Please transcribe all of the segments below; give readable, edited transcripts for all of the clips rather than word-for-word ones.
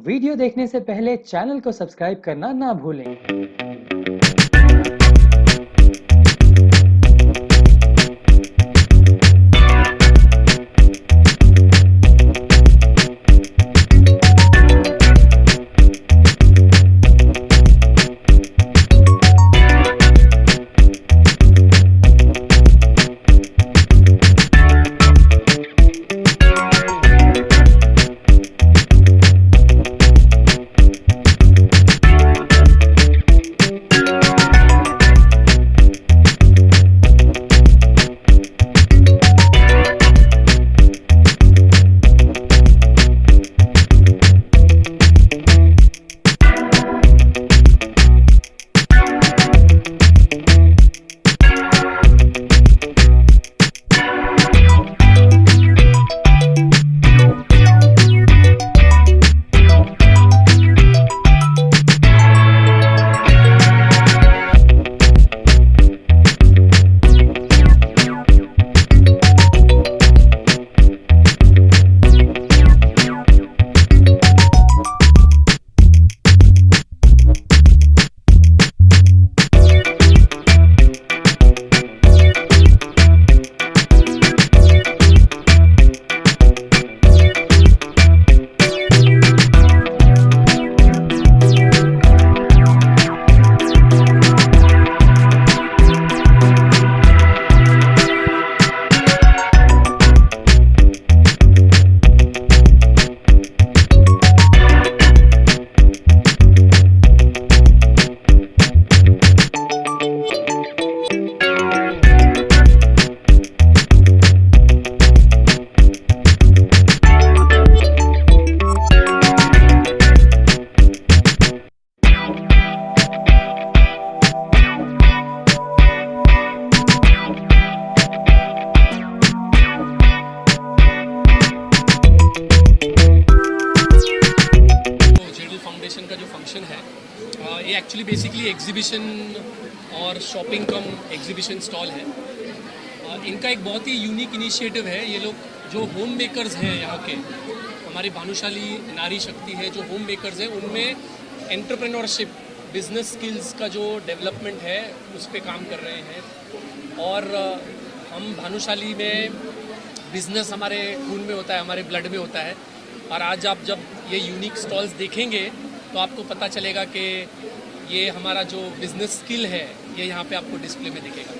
Video देखने से पहले चैनल को सब्सक्राइब करना ना भूलें। का जो फंक्शन है ये एक्चुअली बेसिकली एग्जीबिशन और शॉपिंग कम एग्जीबिशन स्टॉल है। इनका एक बहुत ही यूनिक इनिशिएटिव है। ये लोग जो होम मेकर्स हैं यहाँ के, हमारी भानुशाली नारी शक्ति है, जो होम मेकर्स हैं उनमें एंटरप्रेन्योरशिप बिजनेस स्किल्स का जो डेवलपमेंट है उस पर काम कर रहे हैं। और हम भानुशाली में बिजनेस हमारे खून में होता है, हमारे ब्लड में होता है। और आज आप जब ये यूनिक स्टॉल्स देखेंगे तो आपको पता चलेगा कि ये हमारा जो बिजनेस स्किल है ये यहाँ पे आपको डिस्प्ले में दिखेगा।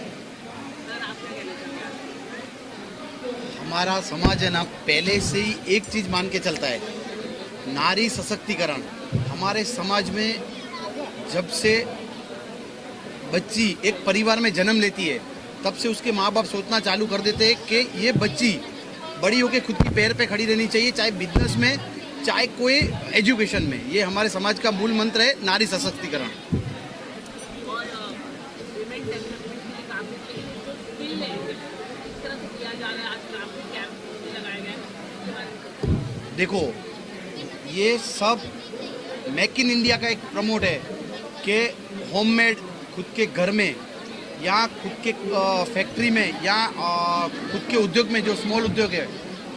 हमारा समाज है ना, पहले से ही एक चीज़ मान के चलता है, नारी सशक्तिकरण। हमारे समाज में जब से बच्ची एक परिवार में जन्म लेती है तब से उसके माँ बाप सोचना चालू कर देते हैं कि ये बच्ची बड़ी होकर खुद की पैर पे खड़ी रहनी चाहिए, चाहे बिजनेस में चाहे कोई एजुकेशन में। ये हमारे समाज का मूल मंत्र है, नारी सशक्तिकरण। देखो, ये सब मेक इन इंडिया का एक प्रमोट है कि होममेड खुद के घर में या खुद के फैक्ट्री में या खुद के उद्योग में, जो स्मॉल उद्योग है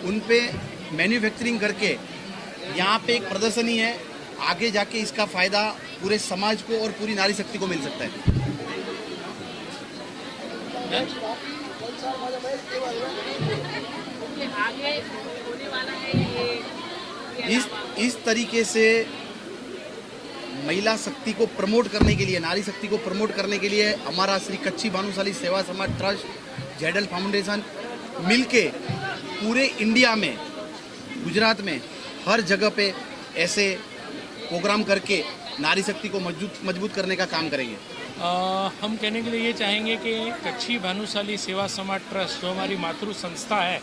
उन पे मैन्युफैक्चरिंग करके यहाँ पे एक प्रदर्शनी है। आगे जाके इसका फ़ायदा पूरे समाज को और पूरी नारी शक्ति को मिल सकता है। इस तरीके से महिला शक्ति को प्रमोट करने के लिए, नारी शक्ति को प्रमोट करने के लिए हमारा श्री कच्छी भानुशाली सेवा समाज ट्रस्ट, जेडल फाउंडेशन मिलके पूरे इंडिया में, गुजरात में हर जगह पे ऐसे प्रोग्राम करके नारी शक्ति को मजबूत करने का काम करेंगे। हम कहने के लिए ये चाहेंगे कि कच्छी भानुशाली सेवा समाज ट्रस्ट जो हमारी मातृ संस्था है,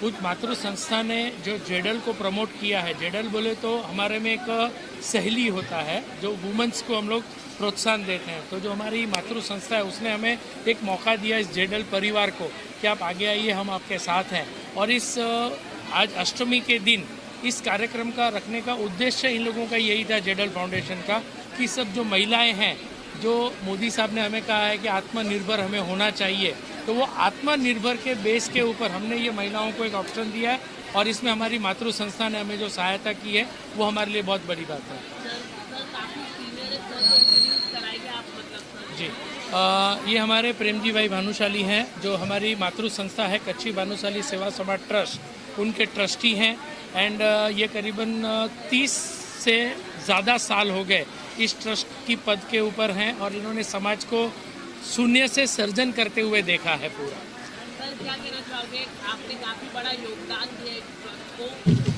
उस मातृ संस्था ने जो जेडल को प्रमोट किया है, जेडल बोले तो हमारे में एक सहेली होता है जो वुमेंस को हम लोग प्रोत्साहन देते हैं। तो जो हमारी मातृ संस्था है उसने हमें एक मौका दिया इस जेडल परिवार को कि आप आगे आइए, हम आपके साथ हैं। और इस आज अष्टमी के दिन इस कार्यक्रम का रखने का उद्देश्य इन लोगों का यही था, जेडल फाउंडेशन का, कि सब जो महिलाएं हैं, जो मोदी साहब ने हमें कहा है कि आत्मनिर्भर हमें होना चाहिए, तो वो आत्मनिर्भर के बेस के ऊपर हमने ये महिलाओं को एक ऑप्शन दिया है और इसमें हमारी मातृ संस्था ने हमें जो सहायता की है वो हमारे लिए बहुत बड़ी बात है। जी ये हमारे प्रेमजी भाई भानुशाली हैं जो हमारी मातृ संस्था है कच्छी भानुशाली सेवा समाज ट्रस्ट, उनके ट्रस्टी हैं। एंड ये करीबन 30 से ज़्यादा साल हो गए इस ट्रस्ट की पद के ऊपर हैं और इन्होंने समाज को शून्य से सर्जन करते हुए देखा है पूरा। सर क्या कहना चाहोगे, आपने काफ़ी बड़ा योगदान दिया इस ट्रस्ट को,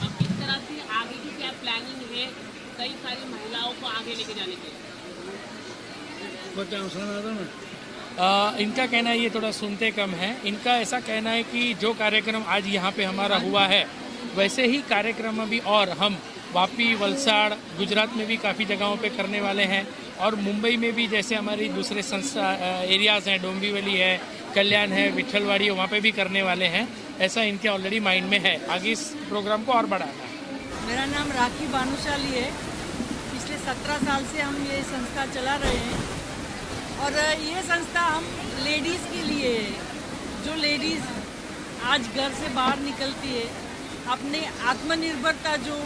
अब किस तरह से आगे की क्या प्लानिंग है कई सारी महिलाओं को आगे लेके जाने के लिए? इनका कहना है, ये थोड़ा सुनते कम है, इनका ऐसा कहना है कि जो कार्यक्रम आज यहाँ पे हमारा हुआ है वैसे ही कार्यक्रम अभी और हम वापी, वलसाड़, गुजरात में भी काफ़ी जगहों पे करने वाले हैं और मुंबई में भी जैसे हमारी दूसरे संस्था एरियाज़ हैं, डोंबिवली है, कल्याण है, विठलवाड़ी है, वहाँ पे भी करने वाले हैं। ऐसा इनके ऑलरेडी माइंड में है, आगे इस प्रोग्राम को और बढ़ाना है। मेरा नाम राखी भानुशाली है। पिछले 17 साल से हम ये संस्था चला रहे हैं और ये संस्था हम लेडीज़ के लिए है। जो लेडीज़ आज घर से बाहर निकलती है, अपने आत्मनिर्भरता जो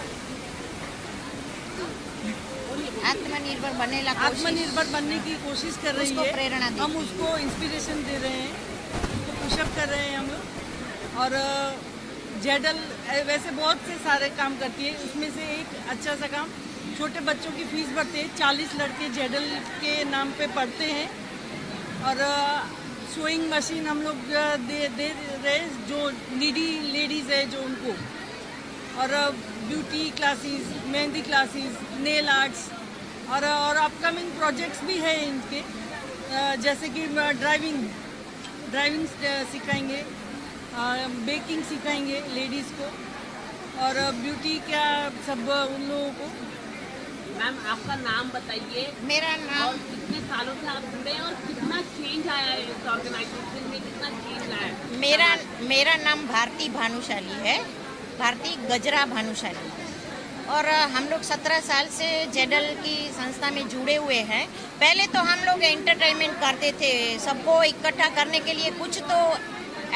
आत्मनिर्भर बनने की कोशिश कर रही है, प्रेरणा हम उसको इंस्पिरेशन दे रहे हैं, तो पुशअप कर रहे हैं हम लोग। और जेडल वैसे बहुत से सारे काम करती है, उसमें से एक अच्छा सा काम, छोटे बच्चों की फीस भरते हैं। 40 लड़के जेडल के नाम पे पढ़ते हैं और सोइंग मशीन हम लोग दे रहे जो नीडी लेडीज़ है जो उनको, और beauty classes, mehndi classes, nail arts और अपकमिंग प्रोजेक्ट्स भी है इनके, जैसे कि ड्राइविंग सिखाएंगे, बेकिंग सिखाएंगे लेडीज़ को और ब्यूटी क्या सब उन लोगों को। मैम आपका नाम बताइए। मेरा नाम, और कितने सालों से आप जुड़े हैं और कितना चेंज आया है इस ऑर्गेनाइजेशन में, कितना चेंज आया है? मेरा नाम भारती भानुशाली है, भारती गजरा भानुशाली। और हम लोग 17 साल से जेडल की संस्था में जुड़े हुए हैं। पहले तो हम लोग एंटरटेनमेंट करते थे, सबको इकट्ठा करने के लिए कुछ तो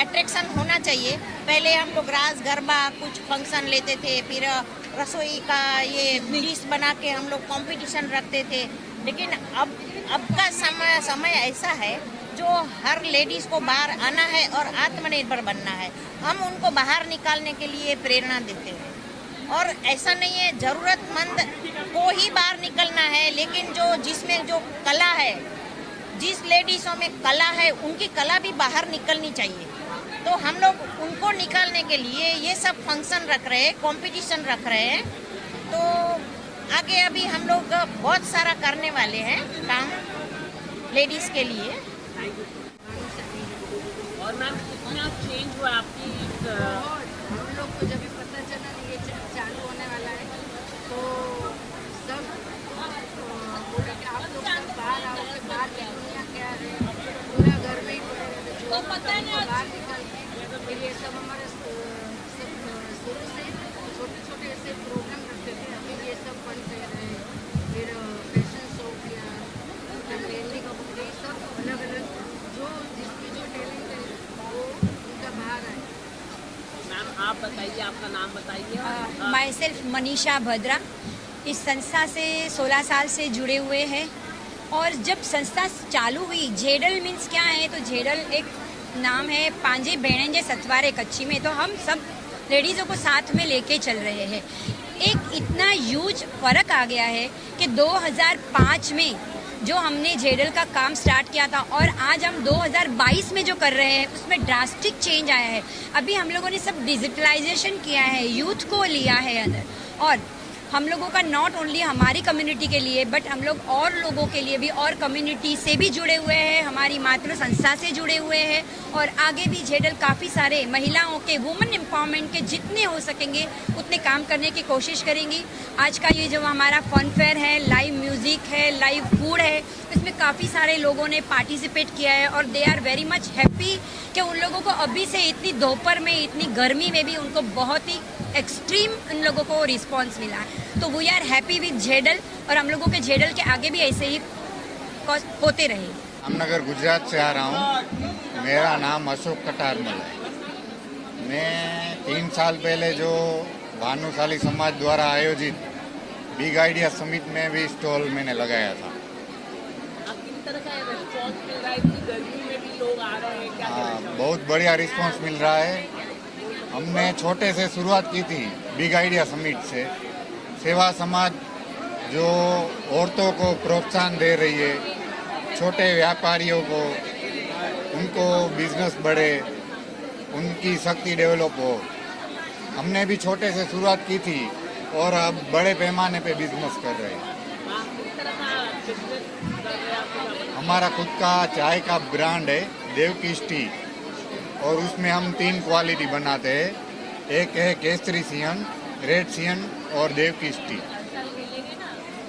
अट्रैक्शन होना चाहिए। पहले हम लोग रास गरबा कुछ फंक्शन लेते थे, फिर रसोई का ये डिश बना के हम लोग कंपटीशन रखते थे। लेकिन अब का समय ऐसा है जो हर लेडीज़ को बाहर आना है और आत्मनिर्भर बनना है। हम उनको बाहर निकालने के लिए प्रेरणा देते हैं और ऐसा नहीं है ज़रूरतमंद को ही बाहर निकलना है, लेकिन जिसमें जो कला है, जिस लेडीज़ों में कला है, उनकी कला भी बाहर निकलनी चाहिए। तो हम लोग उनको निकालने के लिए ये सब फंक्शन रख रहे हैं, कंपटीशन रख रहे हैं। तो आगे अभी हम लोग बहुत सारा करने वाले हैं काम लेडीज़ के लिए। और मैम कितना चेंज हुआ आपकी हम लोग को जब पता चला ये चालू होने वाला है तो सब बोले कि आप लोग सब बाहर आओ, कि बाहर की दुनिया क्या है, पूरा घर में ही पड़े रहते, जो पता नहीं बाहर निकल के फिर ये सब हमारे सब शुरू से छोटे छोटे ऐसे प्रोग्राम रखते थे। अभी ये सब बन रहे हैं, फिर फैशन शो किया, फिर मेहंदी का बुक, ये सब अलग अलग जो जिसकी जो टैलेंट है वो उनका बाहर आए। मैम आप बताइए, आपका नाम बताइए। माई सेल्फ मनीषा भद्रा, इस संस्था से 16 साल से जुड़े हुए हैं। और जब संस्था चालू हुई, जेडल मीन्स क्या है, तो जेडल एक नाम है पांजे भेड़ेंजे सतवारे कच्ची में, तो हम सब लेडीज़ों को साथ में लेके चल रहे हैं। एक इतना ह्यूज फर्क आ गया है कि 2005 में जो हमने जेडल का काम स्टार्ट किया था और आज हम 2022 में जो कर रहे हैं उसमें ड्रास्टिक चेंज आया है। अभी हम लोगों ने सब डिजिटलाइजेशन किया है, यूथ को लिया है अंदर, और हम लोगों का नॉट ओनली हमारी कम्युनिटी के लिए बट हम लोग और लोगों के लिए भी और कम्युनिटी से भी जुड़े हुए हैं, हमारी मातृ संस्था से जुड़े हुए हैं और आगे भी जेडल काफ़ी सारे महिलाओं के वुमेन एम्पावरमेंट के जितने हो सकेंगे उतने काम करने की कोशिश करेंगी। आज का ये जो हमारा फन फेयर है, लाइव म्यूज़िक है, लाइव फूड है, इसमें काफ़ी सारे लोगों ने पार्टिसिपेट किया है और they are very much happy कि उन लोगों को अभी से इतनी दोपहर में, इतनी गर्मी में भी उनको बहुत ही एक्सट्रीम उन लोगों को रिस्पॉन्स मिला है। तो वी आर हैप्पी विद जेडल और हम लोगों के जेडल के आगे भी ऐसे ही होते रहे। जामनगर गुजरात से आ रहा हूँ। मेरा नाम अशोक कटारमल है। मैं 3 साल पहले जो भानुशाली समाज द्वारा आयोजित बिग आइडिया समिट में भी स्टॉल मैंने लगाया था। आप किस तरह का रिस्पॉन्स मिल रहा है? इतनी गर्मी में भी लोग आ रहे हैं, क्या कहना चाहोगे? बहुत बढ़िया रिस्पांस मिल रहा है। हमने छोटे से शुरुआत की थी बिग आइडिया समिट से। सेवा समाज जो औरतों को प्रोत्साहन दे रही है, छोटे व्यापारियों को, उनको बिजनेस बढ़े, उनकी शक्ति डेवलप हो। हमने भी छोटे से शुरुआत की थी और अब बड़े पैमाने पे बिजनेस कर रहे हैं। आप किस तरह का बिजनेस कर रहे हैं? आपको हमारा खुद का चाय का ब्रांड है देवकीश टी, और उसमें हम 3 क्वालिटी बनाते हैं। एक है केसरी सियन, रेड सियन और देवकीश टी।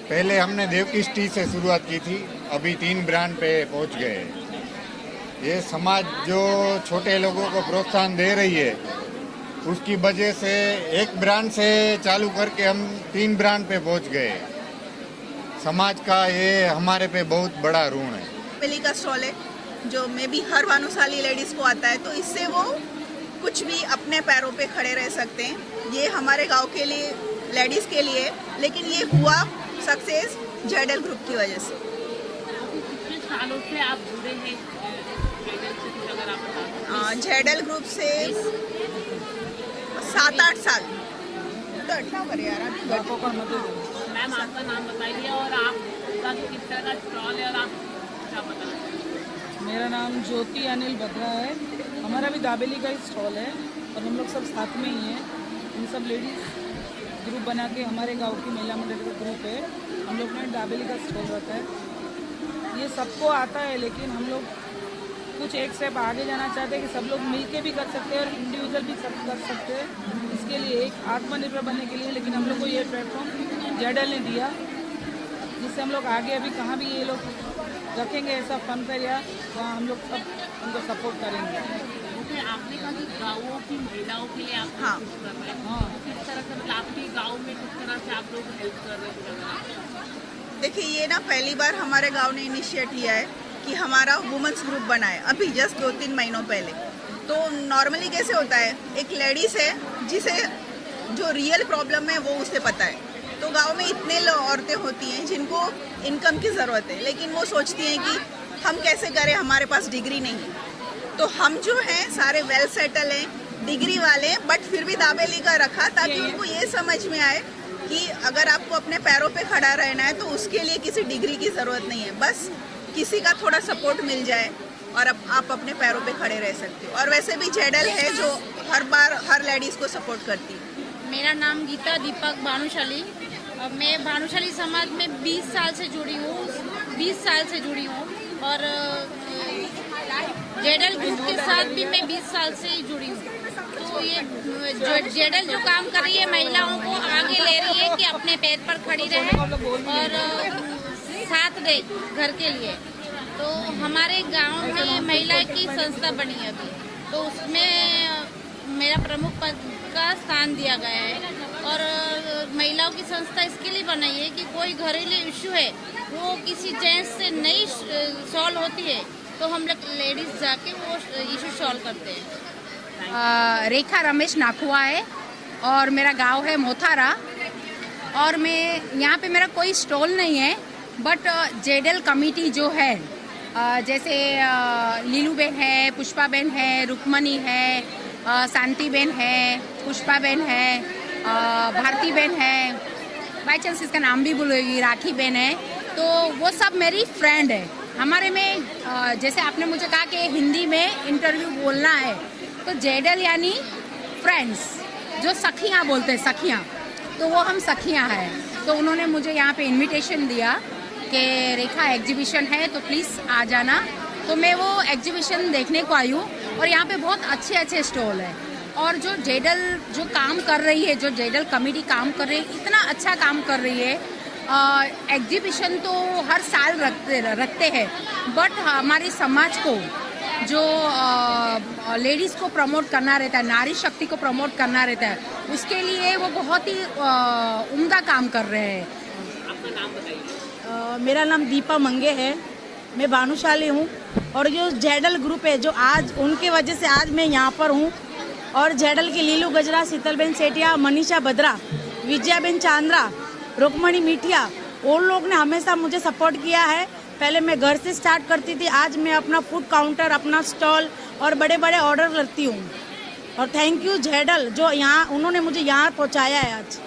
पहले हमने देवकीश टी से शुरुआत की थी, अभी 3 ब्रांड पे पहुंच गए। ये समाज जो छोटे लोगों को प्रोत्साहन दे रही है, उसकी वजह से एक ब्रांड से चालू करके हम 3 ब्रांड पे पहुंच गए। समाज का ये हमारे पे बहुत बड़ा ऋण है। बेली का स्टॉल है जो में भी हर भानुशाली लेडीज को आता है, तो इससे वो कुछ भी अपने पैरों पे खड़े रह सकते हैं। ये हमारे गांव के लिए लेडीज के लिए, लेकिन ये हुआ सक्सेस जेडल ग्रुप की वजह से। कितने सालों से आप जुड़े हैं जेडल से, कुछ अगर आप बता दें? जेडल ग्रुप से 7-8 साल। तो अट्ठा करे यार। मैम आपका नाम बताइए और आपका किस तरह का स्टॉल है और आप क्या बताना चाहेंगे? मेरा नाम ज्योति अनिल बद्रा है। हमारा भी दाबेली का ही स्टॉल है और हम लोग सब साथ में ही हैं। हम सब लेडीज़ ग्रुप बना के, हमारे गांव की महिला मंडल का ग्रुप है, हम लोग ने दाबेली का स्टॉल रखा है। ये सबको आता है, लेकिन हम लोग कुछ एक स्टेप आगे जाना चाहते हैं कि सब लोग मिलके भी कर सकते हैं और इंडिविजुअल भी सब कर सकते हैं। इसके लिए एक आत्मनिर्भर बनने के लिए, लेकिन हम लोग को ये प्लेटफॉर्म जेडल ने दिया, जिससे हम लोग आगे अभी कहाँ भी ये लोग रखेंगे ऐसा फन फेरिया, वहाँ हम लोग सब उनको सपोर्ट करेंगे। जैसे आपने कहा कि गाँवों की महिलाओं के लिए आप हाँ। कुछ कर रहे हैं, हाँ। तो किस तरह से, मतलब आपके गाँव में किस तरह से आप लोग हेल्प कर रहे हैं? देखिए, ये ना पहली बार हमारे गांव ने इनिशिएट लिया है कि हमारा वुमेन्स ग्रुप बना है, अभी जस्ट 2-3 महीनों पहले। तो नॉर्मली कैसे होता है, एक लेडीज़ है जिसे जो रियल प्रॉब्लम है वो उसे पता है। तो गांव में इतने औरतें होती हैं जिनको इनकम की ज़रूरत है, लेकिन वो सोचती हैं कि हम कैसे करें, हमारे पास डिग्री नहीं है। तो हम जो हैं सारे वेल सेटल हैं, डिग्री वाले, बट फिर भी दाबेली का रखा ताकि उनको ये समझ में आए कि अगर आपको अपने पैरों पे खड़ा रहना है तो उसके लिए किसी डिग्री की ज़रूरत नहीं है, बस किसी का थोड़ा सपोर्ट मिल जाए और अब आप अपने पैरों पे खड़े रह सकते हो। और वैसे भी जेडल है जो हर बार हर लेडीज़ को सपोर्ट करती है। मेरा नाम गीता दीपक भानुशाली। मैं भानुशाली समाज में 20 साल से जुड़ी हूँ, 20 साल से जुड़ी हूँ, और जेडल ग्रुप के साथ भी मैं 20 साल से जुड़ी हूँ। तो ये जो जेडल जो काम कर रही है, महिलाओं को आगे ले रही है कि अपने पैर पर खड़ी रहे और साथ दे घर के लिए। तो हमारे गांव में महिला की संस्था बनी है अभी, तो उसमें मेरा प्रमुख पद का स्थान दिया गया है। और महिलाओं की संस्था इसके लिए बनाई है कि कोई घरेलू इशू है वो किसी जेंट्स से नहीं सॉल्व होती है, तो हम लोग लेडीज जाके वो इशू सॉल्व करते हैं। रेखा रमेश नाखुआ है और मेरा गांव है मोथारा, और मैं यहाँ पे मेरा कोई स्टॉल नहीं है, बट जेडल कमेटी जो है, जैसे लीलू बेन है, पुष्पा बेन है, रुक्मणी है, शांति बेन है, पुष्पा बेन है, भारती बेन है, बाई चांस इसका नाम भी बोलेगी, राखी बेन है, तो वो सब मेरी फ्रेंड है। हमारे में जैसे आपने मुझे कहा कि हिंदी में इंटरव्यू बोलना है, तो जेडल यानी फ्रेंड्स, जो सखियाँ बोलते हैं, सखियाँ, तो वो हम सखियाँ हैं। तो उन्होंने मुझे यहाँ पे इनविटेशन दिया कि रेखा एग्जीबिशन है तो प्लीज़ आ जाना। तो मैं वो एग्जीबिशन देखने को आई हूँ, और यहाँ पे बहुत अच्छे अच्छे स्टॉल है। और जो जेडल जो काम कर रही है, जो जेडल कमेटी काम कर रही है, इतना अच्छा काम कर रही है। एग्जीबिशन तो हर साल रखते हैं, बट हमारे समाज को जो लेडीज़ को प्रमोट करना रहता है, नारी शक्ति को प्रमोट करना रहता है, उसके लिए वो बहुत ही उम्दा काम कर रहे हैं। आपका नाम बताइए। मेरा नाम दीपा मंगे है मैं भानुशाली हूँ और जो जेडल ग्रुप है जो आज उनके वजह से आज मैं यहाँ पर हूँ। और जेडल की लीलू गजरा, शीतलबेन सेठिया, मनीषा बद्रा, विजयाबेन चांद्रा, रुक्मणी मिठिया, वो लोग ने हमेशा मुझे सपोर्ट किया है। पहले मैं घर से स्टार्ट करती थी, आज मैं अपना फूड काउंटर, अपना स्टॉल और बड़े बड़े ऑर्डर करती हूँ। और थैंक यू जेडल जो यहाँ उन्होंने मुझे यहाँ पहुँचाया है। आज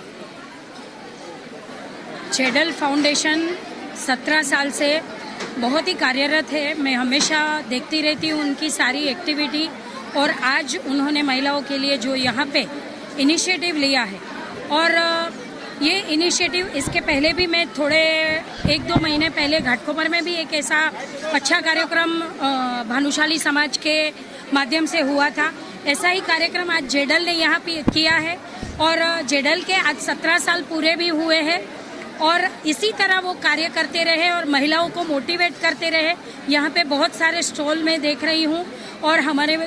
जेडल फाउंडेशन 17 साल से बहुत ही कार्यरत है। मैं हमेशा देखती रहती हूँ उनकी सारी एक्टिविटी, और आज उन्होंने महिलाओं के लिए जो यहाँ पे इनिशिएटिव लिया है, और ये इनिशिएटिव इसके पहले भी मैं थोड़े 1-2 महीने पहले घाटकोपर में भी एक ऐसा अच्छा कार्यक्रम भानुशाली समाज के माध्यम से हुआ था। ऐसा ही कार्यक्रम आज जेडल ने यहाँ पे किया है, और जेडल के आज 17 साल पूरे भी हुए हैं, और इसी तरह वो कार्य करते रहे और महिलाओं को मोटिवेट करते रहे। यहाँ पे बहुत सारे स्टॉल में देख रही हूँ, और हमारे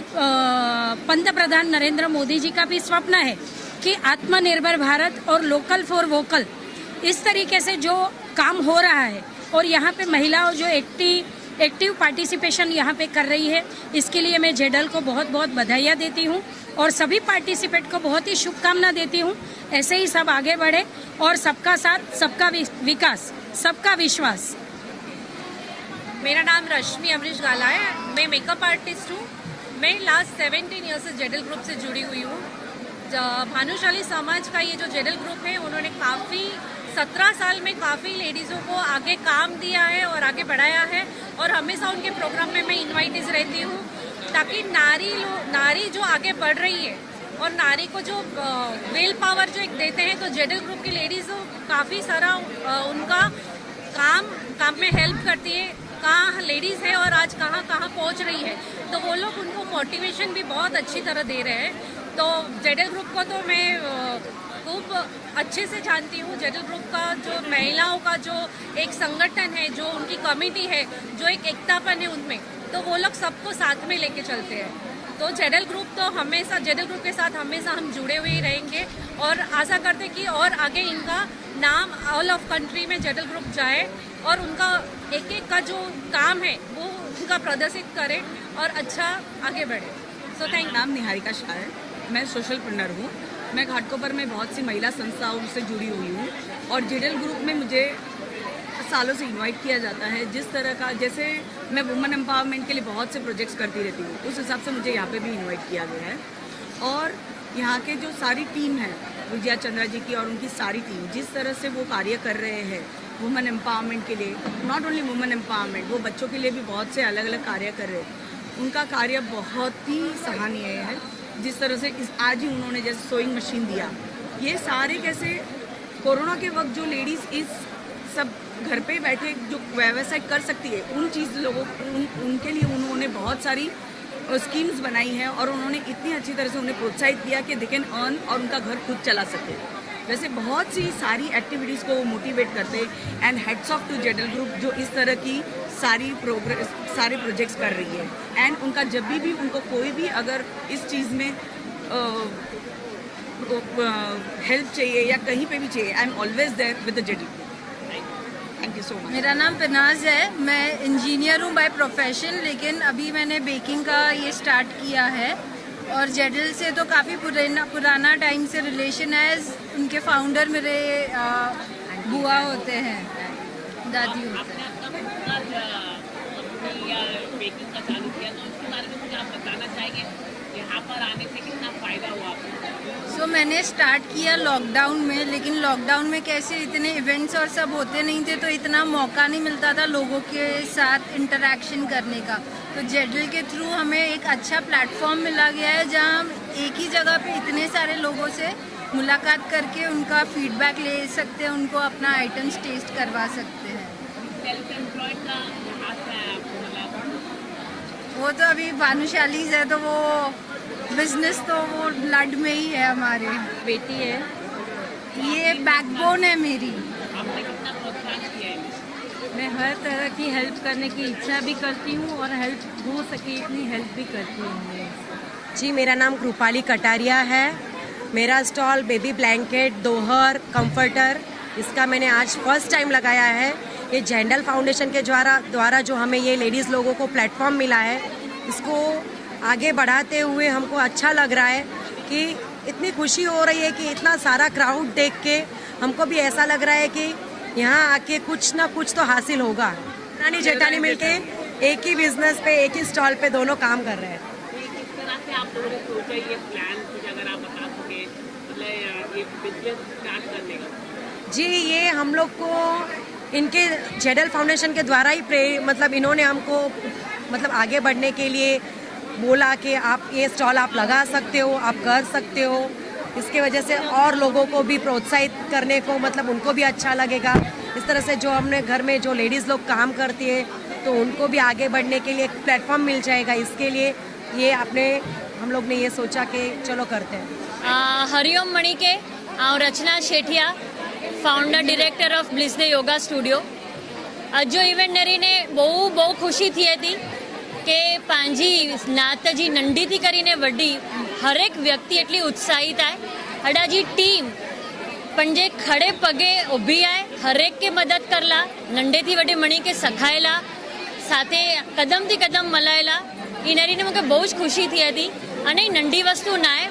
पंतप्रधान नरेंद्र मोदी जी का भी स्वप्न है कि आत्मनिर्भर भारत और लोकल फॉर वोकल, इस तरीके से जो काम हो रहा है, और यहाँ पे महिलाओं जो एक्टिव पार्टिसिपेशन यहाँ पे कर रही है, इसके लिए मैं जेडल को बहुत बहुत बधाइयाँ देती हूँ, और सभी पार्टिसिपेंट को बहुत ही शुभकामना देती हूँ। ऐसे ही सब आगे बढ़े, और सबका साथ, सबका विकास, सबका विश्वास। मेरा नाम रश्मि अमरीश गाला है। मैं मेकअप आर्टिस्ट हूँ। मैं लास्ट 17 ईयर से जेडल ग्रुप से जुड़ी हुई हूँ। भानुशाली समाज का ये जो जेडल ग्रुप है, उन्होंने काफ़ी 17 साल में काफ़ी लेडीज़ों को आगे काम दिया है और आगे बढ़ाया है, और हमेशा उनके प्रोग्राम में मैं इन्वाइटीज रहती हूँ, ताकि नारी जो आगे बढ़ रही है और नारी को जो विल पावर जो एक देते हैं, तो जेडल ग्रुप की लेडीज़ काफ़ी सारा उनका काम में हेल्प करती है। कहाँ लेडीज़ है और आज कहाँ पहुँच रही है, तो वो लोग उनको मोटिवेशन भी बहुत अच्छी तरह दे रहे हैं। तो जेडल ग्रुप को तो मैं खूब अच्छे से जानती हूँ। जेडल ग्रुप का जो महिलाओं का जो एक संगठन है, जो उनकी कमेटी है, जो एक एकतापन है उनमें, तो वो लोग सबको साथ में लेके चलते हैं। तो जेडल ग्रुप तो हमेशा, जेडल ग्रुप के साथ हमेशा हम जुड़े हुए ही रहेंगे, और आशा करते कि और आगे इनका नाम ऑल ऑफ कंट्री में जेडल ग्रुप जाए, और उनका एक का जो काम है वो उनका प्रदर्शित करे और अच्छा आगे बढ़े। So thank. नाम निहारिका शाह है। मैं सोशल प्रेन्योर हूँ। मैं घाटकोपर में बहुत सी महिला संस्थाओं से जुड़ी हुई हूँ, और जेडल ग्रुप में मुझे सालों से इनवाइट किया जाता है। जिस तरह का, जैसे मैं वुमेन एम्पावरमेंट के लिए बहुत से प्रोजेक्ट्स करती रहती हूँ, उस हिसाब से मुझे यहाँ पे भी इनवाइट किया गया है। और यहाँ के जो सारी टीम है, विजया चंद्रा जी की और उनकी सारी टीम, जिस तरह से वो कार्य कर रहे हैं वुमेन एम्पावरमेंट के लिए, नॉट ओनली वुमेन एम्पावरमेंट, वो बच्चों के लिए भी बहुत से अलग अलग कार्य कर रहे हैं। उनका कार्य बहुत ही सराहनीय है। जिस तरह से आज ही उन्होंने जैसे सोइंग मशीन दिया, ये सारे कैसे कोरोना के वक्त जो लेडीज़ इस सब घर पे बैठे जो व्यवसाय कर सकती है, उनके लिए उन्होंने बहुत सारी स्कीम्स बनाई हैं, और उन्होंने इतनी अच्छी तरह से उन्हें प्रोत्साहित किया कि दे कैन अर्न और उनका घर खुद चला सके। वैसे बहुत सी सारी एक्टिविटीज़ को वो मोटिवेट करते हैं। And heads off to Zedal group जो इस तरह की सारे प्रोजेक्ट्स कर रही है। एंड उनका जब भी उनको कोई भी अगर इस चीज़ में हेल्प चाहिए या कहीं पे भी चाहिए, I am always there with the Zedal group. Thank you so much. मेरा नाम पिनाज है। मैं इंजीनियर हूँ बाय प्रोफेशन, लेकिन अभी मैंने बेकिंग का ये स्टार्ट किया है, और जेडल से तो काफ़ी पुराना टाइम से रिलेशन है। उनके फाउंडर मेरे बुआ होते हैं, दादी होते हैं। बेकिंग का चालू किया, तो उसके बारे में मुझे आप बताना चाहेंगे, यहाँ पर आने से कितना फ़ायदा हुआ आपको? सो मैंने स्टार्ट किया लॉकडाउन में, लेकिन लॉकडाउन में कैसे इतने इवेंट्स और सब होते नहीं थे, तो इतना मौका नहीं मिलता था लोगों के साथ इंटरेक्शन करने का। तो जेडल के थ्रू हमें एक अच्छा प्लेटफॉर्म मिला गया है, जहाँ हम एक ही जगह पे इतने सारे लोगों से मुलाकात करके उनका फीडबैक ले सकते हैं, उनको अपना आइटम्स टेस्ट करवा सकते हैं। सेल्फ एम्प्लॉयड का हाथ में है आपको? वो तो अभी भानुशालीज है, तो वो बिजनेस तो वो ब्लड में ही है। हमारे बेटी है, ये बैकबोन है मेरी। आपने कितना प्रोत्साहन किया है? मैं हर तरह की हेल्प करने की इच्छा भी करती हूँ, और हेल्प हो सके इतनी हेल्प भी करती हूँ। जी, मेरा नाम कृपाली कटारिया है। मेरा स्टॉल बेबी ब्लैंकेट, दोहर, कंफर्टर, इसका मैंने आज फर्स्ट टाइम लगाया है। ये जेंडल फाउंडेशन के द्वारा जो हमें ये लेडीज़ लोगों को प्लेटफॉर्म मिला है, इसको आगे बढ़ाते हुए हमको अच्छा लग रहा है कि इतनी खुशी हो रही है कि इतना सारा क्राउड देख के हमको भी ऐसा लग रहा है कि यहाँ आके कुछ ना कुछ तो हासिल होगा। रानी जेठानी मिलके एक ही बिजनेस पे, एक ही स्टॉल पे दोनों काम कर रहे हैं। किस तरह से आप लोगों ने सोचा ये प्लान, कुछ अगर आप बता सके, मतलब ये बिजनेस स्टार्ट करने का? जी, ये हम लोग को इनके जेडल फाउंडेशन के द्वारा ही मतलब इन्होंने हमको मतलब आगे बढ़ने के लिए बोला कि आप ये स्टॉल आप लगा सकते हो, आप कर सकते हो। इसके वजह से और लोगों को भी प्रोत्साहित करने को मतलब उनको भी अच्छा लगेगा। इस तरह से जो हमने घर में जो लेडीज़ लोग काम करती है तो उनको भी आगे बढ़ने के लिए एक प्लेटफॉर्म मिल जाएगा। इसके लिए ये हम लोग ने ये सोचा कि चलो करते हैं। हरिओम मणिके और Rachna Sethia, founder director of Bliss the yoga studio. जो इवेंट नरी ने बहु खुशी थी थी કે પાંજી નાતજી નંડીથી કરીને વડી હરેક વ્યક્તિ એટલી ઉત્સાહિત આય, અડાજી ટીમ પણ જે ખડે પગે ઊભી આય, હરેક કે મદદ કરલા, નંડેથી વડે મણી કે સખાયેલા, સાથે કદમથી કદમ મલાયેલા, એ નરીને મને બહુ જ ખુશી થઈ હતી। અને નંડી વસ્તુ નાય,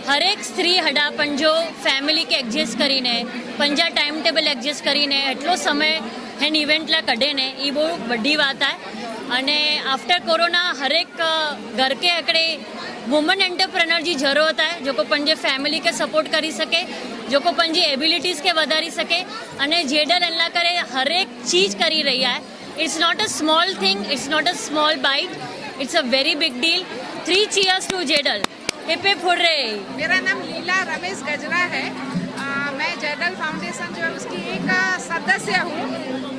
હરેક સ્ત્રી હડા પંજો ફેમિલી કે એડજસ્ટ કરીને, પંજા ટાઈમ ટેબલ એડજસ્ટ કરીને એટલો સમય હેન ઇવેન્ટલા કઢે ને, એ બહુ વડી વાત આય। અને आफ्टर कोरोना हरेक घर के अकड़े वुमन एंटरप्रेन्योर जी जरूरत है, जो को पंजे फैमिली के सपोर्ट करी सके, जो को पंजी एबिलिटीज़ के वधारी सके। अने जेडल एना करे हरेक चीज़ करी रही है। It's not a small thing, it's not a small bite, it's a very big deal. 3 cheers to Zedal. Hip hip hurray. मेरा नाम लीला रमेश गजरा है। मैं जेडल फाउंडेशन जो है उसकी एक सदस्य हूँ,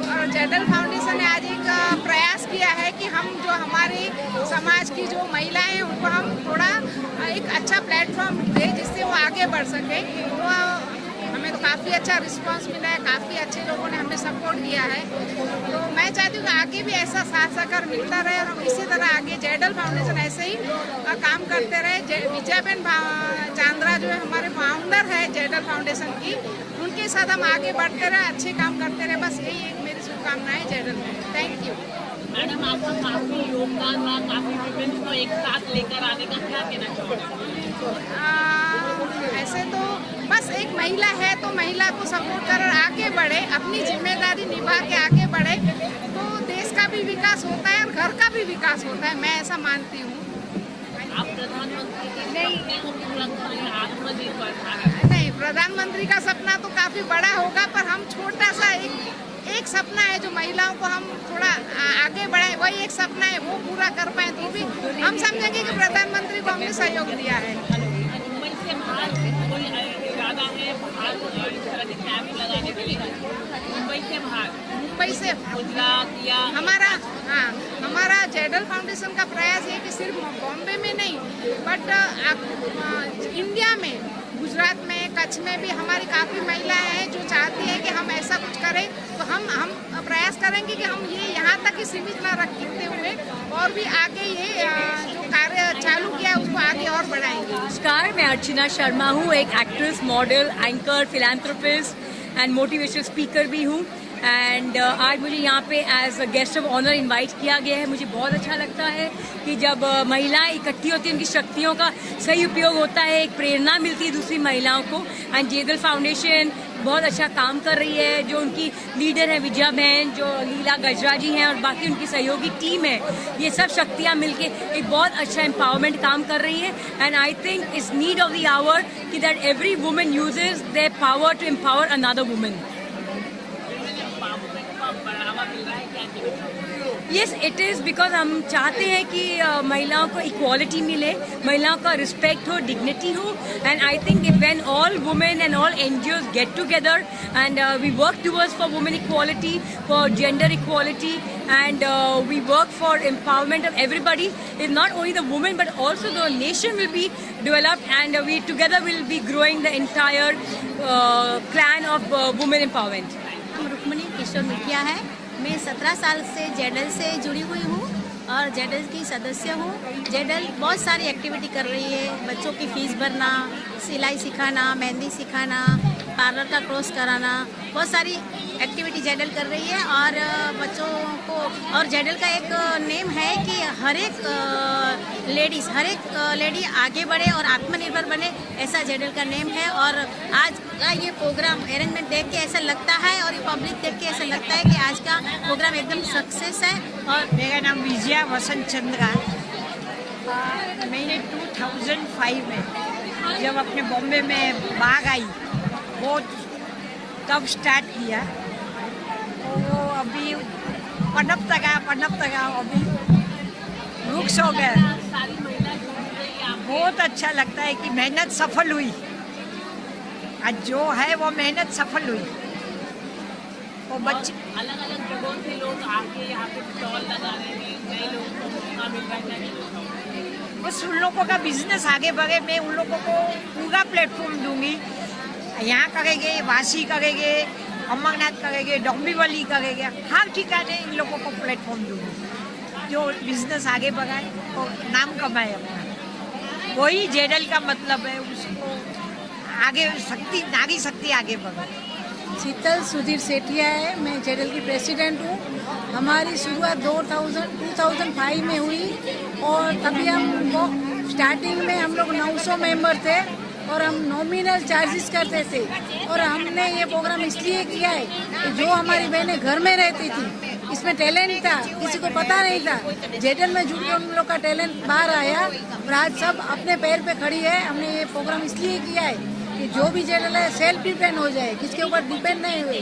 और जेडल फाउंडेशन ने आज एक प्रयास किया है कि हम जो हमारे समाज की जो महिलाएं हैं उनको हम थोड़ा एक अच्छा प्लेटफॉर्म दें जिससे वो आगे बढ़ सके। तो हमें तो काफ़ी अच्छा रिस्पांस मिला है, काफ़ी अच्छे लोगों ने हमें सपोर्ट किया है। तो मैं चाहती हूँ कि आगे भी ऐसा साथ सहकार मिलता रहे और हम इसी तरह आगे जेडल फाउंडेशन ऐसे ही काम करते रहे। विजयाबेन चांद्रा जो है हमारे फाउंडर है जेडल फाउंडेशन की, उनके साथ हम आगे बढ़ते रहे, अच्छे काम करते रहे। बस यही एक मेरी शुभकामनाएं जेडल में। Thank you madam. आपका काफ़ी योगदान रहा, काफ़ी विमेंस को एक साथ लेकर आने का क्या कहना चाहोगे? ऐसे तो बस एक महिला है तो महिला को सपोर्ट कर आगे बढ़े, अपनी जिम्मेदारी निभा के आगे बढ़े, तो देश का भी विकास होता है और घर का भी विकास होता है, मैं ऐसा मानती हूँ। आप प्रधानमंत्री के सपने को पूरा करें, आत्मनिर्भर भारत। नहीं, प्रधानमंत्री का सपना तो काफ़ी बड़ा होगा, पर हम छोटा सा एक सपना है जो महिलाओं को हम थोड़ा आगे बढ़ाएं, वही एक सपना है, वो पूरा कर पाए तो भी हम समझेंगे कि प्रधानमंत्री को हमने सहयोग दिया है। मुंबई से बाहर कोई इरादा है बाहर इस तरह के कैंप लगाने के लिए? मुंबई से बाहर, मुंबई से गुजरात या हमारा जेडल फाउंडेशन का प्रयास है कि सिर्फ बॉम्बे में नहीं बट इंडिया में, गुजरात में, कच्छ में भी हमारी काफ़ी महिलाएं हैं जो चाहती हैं कि हम ऐसा कुछ करें। तो हम प्रयास करेंगे कि हम ये यहाँ तक ही सीमित न रखते हुए और भी आगे ये जो कार्य चालू किया है उसको आगे और बढ़ाएंगे। नमस्कार, मैं अर्चना शर्मा हूँ, एक actress, model, anchor, philanthropist and motivational speaker भी हूँ। एंड आज मुझे यहाँ पे as a guest of honour invite किया गया है। मुझे बहुत अच्छा लगता है कि जब महिलाएं इकट्ठी होती हैं, उनकी शक्तियों का सही उपयोग होता है, एक प्रेरणा मिलती है दूसरी महिलाओं को। एंड जेडल फाउंडेशन बहुत अच्छा काम कर रही है। जो उनकी लीडर है विजया बहन, जो लीला गजरा जी हैं और बाकी उनकी सहयोगी टीम है, ये सब शक्तियाँ मिलके एक बहुत अच्छा एम्पावरमेंट काम कर रही है। And I think it's need of the hour कि that every woman uses their power to empower another woman. Yes, it is because हम चाहते हैं कि महिलाओं को इक्वालिटी मिले, महिलाओं का रिस्पेक्ट हो, डिग्निटी हो। And I think when all women and all NGOs get together and we work towards for women equality, for gender equality, and we work for empowerment of everybody, it's not only the women but also the nation will be developed, and we together will be growing the entire clan of women empowerment. Rukmani Kishore मुखिया है। मैं 17 साल से जेडल से जुड़ी हुई हूँ और जेडल की सदस्य हूँ। जेडल बहुत सारी एक्टिविटी कर रही है, बच्चों की फ़ीस भरना, सिलाई सिखाना, मेहंदी सिखाना, पार्लर का कोर्स कराना, बहुत सारी एक्टिविटी जेडल कर रही है और बच्चों को, और जेडल का एक नेम है कि हर एक लेडी आगे बढ़े और आत्मनिर्भर बने, ऐसा जेडल का नेम है। और आज का ये प्रोग्राम अरेंजमेंट देख के ऐसा लगता है और ये पब्लिक देख के ऐसा लगता है कि आज का प्रोग्राम एकदम सक्सेस है। और मेरा नाम विजया वसंत चंद्रा। मैंने 2005 में जब अपने बॉम्बे में बाग आई, बहुत तब स्टार्ट किया, तो वो अभी पनपता गया, अभी वृक्ष हो गया। बहुत अच्छा लगता है कि मेहनत सफल हुई, आज जो है वो मेहनत सफल हुई। वो बच्चे अलग अलग जगहों से लोग आके यहाँ पे स्टॉल लगा रहे हैं, नए लोगों को मौका मिल रहा है। बस उन लोगों का बिजनेस आगे बढ़े, मैं उन लोगों को पूरा प्लेटफॉर्म दूंगी। यहाँ करेंगे, वासी करेंगे, अमरनाथ करेंगे, डोंबिवली करेंगे, हर ठिकाने इन लोगों को प्लेटफॉर्म दूंगी जो बिजनेस आगे बढ़ाए और नाम कमाए अपना। वही जेडल का मतलब है, उसको आगे शक्ति, नारी शक्ति आगे बढ़े। शीतल सुधीर सेठिया है, मैं जेडल की प्रेसिडेंट हूँ। हमारी शुरुआत 2005 में हुई और तभी हम स्टार्टिंग में हम लोग 900 मेंबर थे और हम नॉमिनल चार्जेस करते थे। और हमने ये प्रोग्राम इसलिए किया है कि जो हमारी बहनें घर में रहती थी, इसमें टैलेंट था, किसी को पता नहीं था, जेडल में जुड़ के उन लोग का टैलेंट बाहर आया और आज सब अपने पैर पे खड़ी है। हमने ये प्रोग्राम इसलिए किया है कि जो भी जेडल है सेल्फ डिपेंड हो जाए, किसके ऊपर डिपेंड नहीं हुए,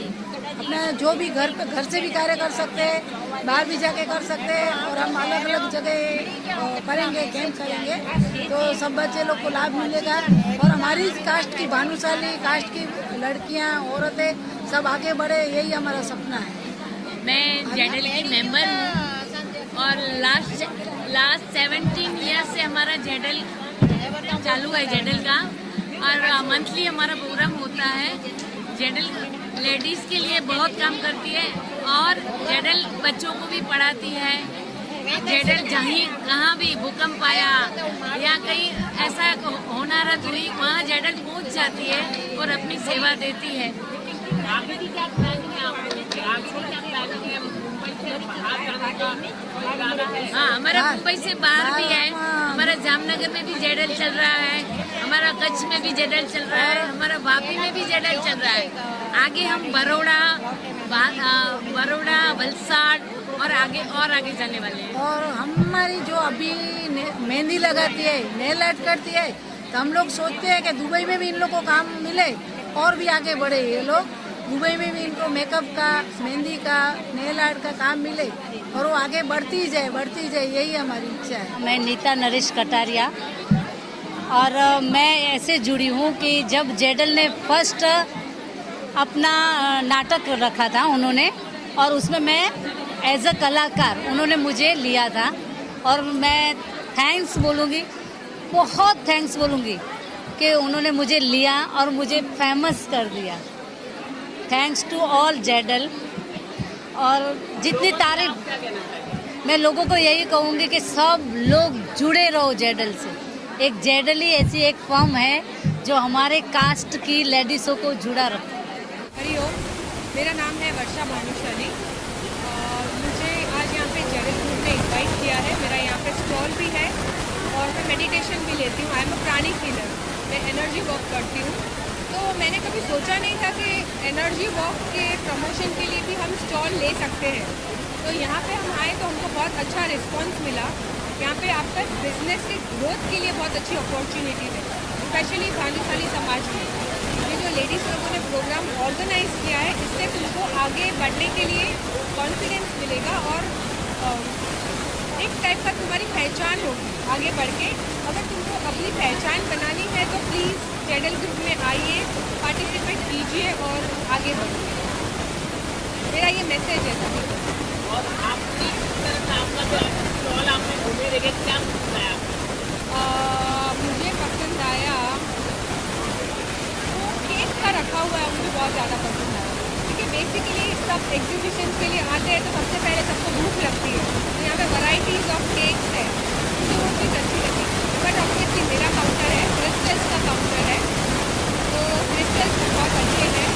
अपना जो भी घर से भी कार्य कर सकते हैं, बाहर भी जाके कर सकते हैं। और हम अलग अलग जगह करेंगे, कैंप करेंगे, तो सब बच्चे लोग को लाभ मिलेगा। और हमारी कास्ट की, भानुशाली कास्ट की लड़कियां, औरतें सब आगे बढ़े, यही हमारा सपना है। मैं जेडल की मेंबर हूँ और लास्ट 17 ईयर्स से हमारा जेडल चालू है, जेडल का, और मंथली हमारा प्रोग्राम होता है। जेडल लेडीज़ के लिए बहुत काम करती है और जेडल बच्चों को भी पढ़ाती है। जेडल कहाँ भी भूकंप आया या कहीं ऐसा होनारत हुई, वहाँ जेडल पहुँच जाती है और अपनी सेवा देती है। आगे की क्या प्लानिंग है आपके? आगे क्या प्लानिंग है? मुंबई से बाहर जाने का? हाँ, हमारा मुंबई से बाहर भी है, हमारा जामनगर में भी जेडल चल रहा है, हमारा कच्छ में भी जेडल चल रहा है, हमारा वापी में भी जेडल चल रहा है। आगे हम बड़ौदा, वलसाड़ और आगे जाने वाले हैं। और हमारी जो अभी मेहंदी लगाती है, नेल आर्ट करती है, तो हम लोग सोचते हैं कि दुबई में भी इन लोग को काम मिले और भी आगे बढ़े ये लोग। दुबई में भी इनको मेकअप का, मेहंदी का, नेल आर्ट का काम मिले और वो आगे बढ़ती जाए, यही हमारी इच्छा है। मैं नीता नरेश कटारिया और मैं ऐसे जुड़ी हूँ कि जब जेडल ने फर्स्ट अपना नाटक रखा था उन्होंने, और उसमें मैं एज अ कलाकार उन्होंने मुझे लिया था, और मैं थैंक्स बोलूँगी, बहुत थैंक्स बोलूँगी कि उन्होंने मुझे लिया और मुझे फेमस कर दिया। Thanks to all Zedal. और जितनी तारीफ, मैं लोगों को यही कहूँगी कि सब लोग जुड़े रहो जेडल से। एक जेडल ही ऐसी एक फॉर्म है जो हमारे कास्ट की लेडीज़ों को जुड़ा रखता है। हरिओम, मेरा नाम है वर्षा भानुशाली और मुझे आज यहाँ पे जेडल ग्रुप ने इनवाइट किया है। मेरा यहाँ पे स्टॉल भी है और मैं मेडिटेशन भी लेती हूँ। I am a pranic healer, मैं एनर्जी वर्क करती हूँ। तो मैंने कभी सोचा नहीं था कि एनर्जी वर्क के प्रमोशन के लिए भी हम स्टॉल ले सकते हैं। तो यहाँ पे हम आए तो हमको बहुत अच्छा रिस्पांस मिला। यहाँ पे आपका बिजनेस के ग्रोथ के लिए बहुत अच्छी अपॉर्चुनिटी है, स्पेशली भानुशाली समाज में। ये जो लेडीज़ लोगों ने प्रोग्राम ऑर्गेनाइज किया है, इससे तुमको आगे बढ़ने के लिए कॉन्फिडेंस मिलेगा और एक टाइप का तुम्हारी पहचान होगी आगे बढ़ के। अगर तुमको अपनी पहचान बनानी है तो प्लीज़ जेडल ग्रुप में आइए, पार्टिसिपेट कीजिए और आगे बढ़िए। मेरा ये मैसेज है सभी को। और आपकी आपका जो स्टॉल आपने घूमे देखे, क्या पसंद आया? मुझे पसंद आया वो केक का रखा हुआ है, मुझे बहुत ज़्यादा पसंद आया। क्योंकि बेसिकली सब एग्जीबिशन के लिए आते हैं तो सबसे पहले सबको भूख लगती है, तो यहाँ पे वैरायटीज़ ऑफ केक्स है, मुझे वो चीज़ अच्छी लगी। बट ऑब्वियसली मेरा काउंटर है, क्रिस्टल्स का काउंटर है, तो क्रिस्टल्स बहुत अच्छे हैं।